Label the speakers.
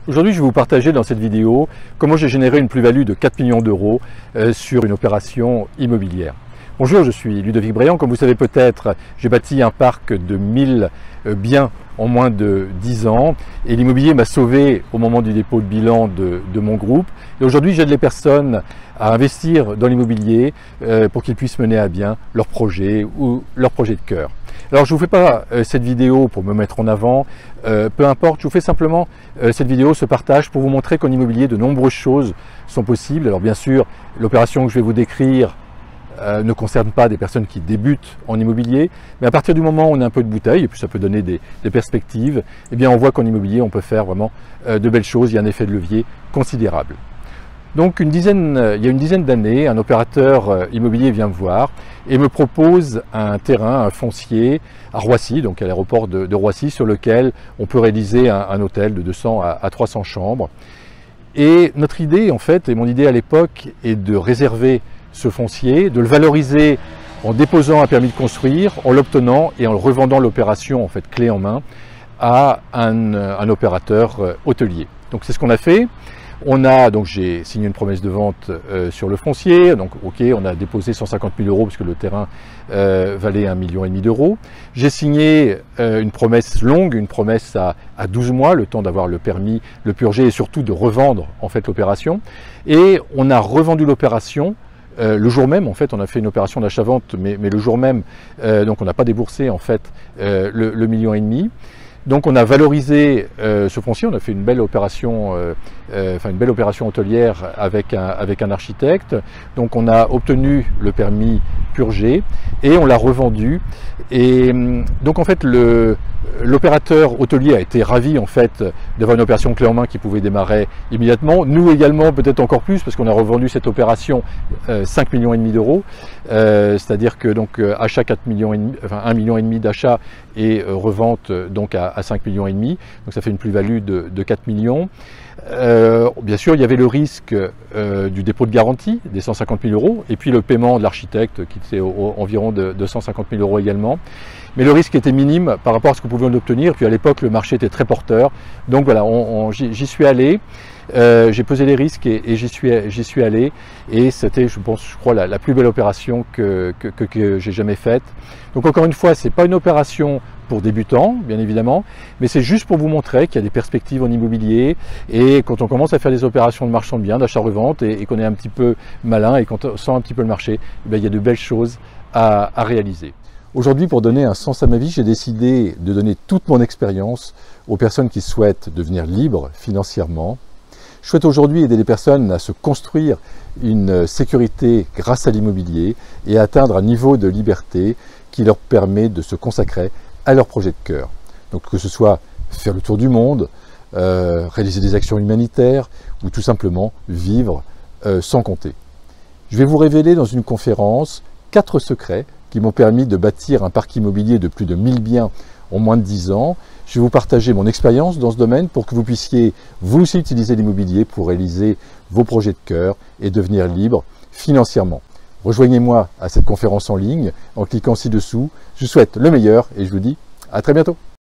Speaker 1: Aujourd'hui, je vais vous partager dans cette vidéo comment j'ai généré une plus-value de 4 millions d'euros sur une opération immobilière. Bonjour, je suis Ludovic Bréant. Comme vous savez peut-être, j'ai bâti un parc de 1000 biens en moins de 10 ans et l'immobilier m'a sauvé au moment du dépôt de bilan de mon groupe. Et aujourd'hui, j'aide les personnes à investir dans l'immobilier pour qu'ils puissent mener à bien leur projet ou leur projet de cœur. Alors je ne vous fais pas cette vidéo pour me mettre en avant, peu importe, je vous fais simplement cette vidéo, ce partage pour vous montrer qu'en immobilier de nombreuses choses sont possibles. Alors bien sûr, l'opération que je vais vous décrire ne concerne pas des personnes qui débutent en immobilier, mais à partir du moment où on a un peu de bouteille, et puis ça peut donner des perspectives, eh bien on voit qu'en immobilier on peut faire vraiment de belles choses, il y a un effet de levier considérable. Donc il y a une dizaine d'années, un opérateur immobilier vient me voir et me propose un terrain, un foncier à Roissy, donc à l'aéroport de Roissy, sur lequel on peut réaliser un hôtel de 200 à 300 chambres. Et notre idée, en fait, et mon idée à l'époque, est de réserver ce foncier, de le valoriser en déposant un permis de construire, en l'obtenant et en revendant l'opération en fait clé en main à un opérateur hôtelier. Donc c'est ce qu'on a fait. Donc j'ai signé une promesse de vente sur le foncier, donc ok, on a déposé 150 000 euros parce que le terrain valait 1,5 million d'euros. J'ai signé une promesse longue, une promesse à 12 mois, le temps d'avoir le permis, le purger et surtout de revendre en fait l'opération. Et on a revendu l'opération le jour même. En fait, on a fait une opération d'achat-vente, mais le jour même, donc on n'a pas déboursé en fait le 1,5 million. Donc on a valorisé ce foncier, on a fait une belle opération, une belle opération hôtelière avec un architecte. Donc on a obtenu le permis purgé et on l'a revendu. Et donc en fait l'opérateur hôtelier a été ravi en fait d'avoir une opération clé en main qui pouvait démarrer immédiatement. Nous également, peut-être encore plus, parce qu'on a revendu cette opération 5,5 millions d'euros. C'est-à-dire que donc achat 4 millions et demi, enfin 1,5 million d'achat et revente donc à 5,5 millions. Donc ça fait une plus-value de 4 millions. Bien sûr, il y avait le risque du dépôt de garantie des 150 000 euros et puis le paiement de l'architecte qui était environ de 150 000 euros également. Mais le risque était minime par rapport à ce que nous pouvions obtenir. Puis à l'époque, le marché était très porteur. Donc voilà, j'y suis allé. J'ai pesé les risques et j'y suis allé. Et c'était, je crois, la plus belle opération que j'ai jamais faite. Donc encore une fois, c'est pas une opération pour débutants, bien évidemment, mais c'est juste pour vous montrer qu'il y a des perspectives en immobilier. Et quand on commence à faire des opérations de marchand de biens, d'achat-revente, et qu'on est un petit peu malin et qu'on sent un petit peu le marché, il y a de belles choses à réaliser. Aujourd'hui, pour donner un sens à ma vie, j'ai décidé de donner toute mon expérience aux personnes qui souhaitent devenir libres financièrement. Je souhaite aujourd'hui aider les personnes à se construire une sécurité grâce à l'immobilier et à atteindre un niveau de liberté qui leur permet de se consacrer à leur projet de cœur. Donc que ce soit faire le tour du monde, réaliser des actions humanitaires ou tout simplement vivre sans compter. Je vais vous révéler dans une conférence 4 secrets qui m'ont permis de bâtir un parc immobilier de plus de 1000 biens en moins de 10 ans. Je vais vous partager mon expérience dans ce domaine pour que vous puissiez vous aussi utiliser l'immobilier pour réaliser vos projets de cœur et devenir libre financièrement. Rejoignez-moi à cette conférence en ligne en cliquant ci-dessous. Je vous souhaite le meilleur et je vous dis à très bientôt.